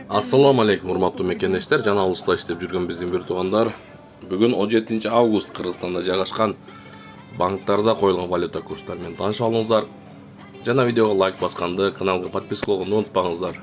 Ассаламу алейкум, урматтуу мекендештер, жана алыста иштеп жүргөн биздин бир туугандар. Бүгүн 17 август Кыргызстанда жайгашкан банктарда коюлган валюта курстары менен таанышып алыңыздар. Жана видеого лайк басканды, каналга подписка болгонду унутпаңыздар.